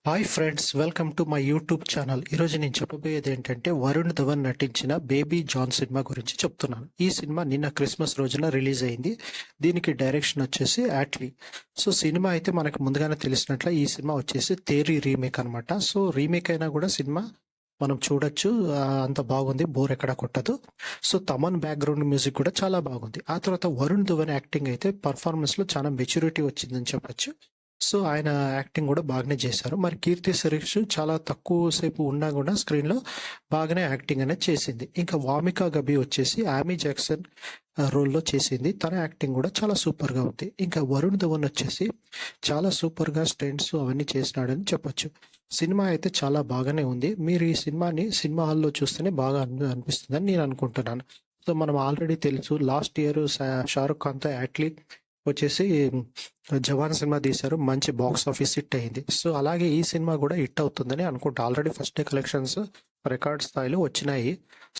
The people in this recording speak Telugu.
Hi friends, welcome to my YouTube channel. ఈరోజు నేను చెప్పబోయేది ఏంటంటే వరుణ్ ధవన్ నటించిన బేబీ జాన్ సినిమా గురించి చెప్తున్నాను. ఈ సినిమా నిన్న క్రిస్మస్ రోజున రిలీజ్ అయింది. దీనికి డైరెక్షన్ వచ్చేసి యాట్లీ. సో సినిమా అయితే మనకు ముందుగానే తెలిసినట్ల ఈ సినిమా వచ్చేసి తేరీ రీమేక్ అనమాట. సో రీమేక్ అయినా కూడా సినిమా మనం చూడొచ్చు. అంత బాగుంది, బోర్ ఎక్కడా కొట్టదు. సో తమన్ బ్యాక్గ్రౌండ్ మ్యూజిక్ కూడా చాలా బాగుంది. ఆ తర్వాత వరుణ్ ధవన్ యాక్టింగ్ అయితే పర్ఫార్మెన్స్లో చాలా మెచ్యూరిటీ వచ్చిందని చెప్పొచ్చు. సో ఆయన యాక్టింగ్ కూడా బాగానే చేశారు. మరి కీర్తి సురేష్ చాలా తక్కువ సేపు ఉన్నా కూడా స్క్రీన్లో బాగానే యాక్టింగ్ అనేది చేసింది. ఇంకా వామికా గబి వచ్చేసి ఆమీ జాక్సన్ రోల్లో చేసింది. తన యాక్టింగ్ కూడా చాలా సూపర్గా ఉంది. ఇంకా వరుణ్ ధవన్ వచ్చేసి చాలా సూపర్గా స్టంట్స్ అవన్నీ చేసినాడని చెప్పొచ్చు. సినిమా అయితే చాలా బాగానే ఉంది. మీరు ఈ సినిమాని సినిమా హాల్లో చూస్తేనే బాగా అనిపిస్తుందని నేను అనుకుంటున్నాను. సో మనం ఆల్రెడీ తెలుసు, లాస్ట్ ఇయర్ షారుఖ్ ఖాన్తో యాట్లీ వచ్చేసి జవాన్ సినిమా తీశారు. మంచి బాక్స్ ఆఫీస్ హిట్ అయింది. సో అలాగే ఈ సినిమా కూడా హిట్ అవుతుందని అనుకుంటా. Already first day collections record స్థాయిలో వచ్చినాయి.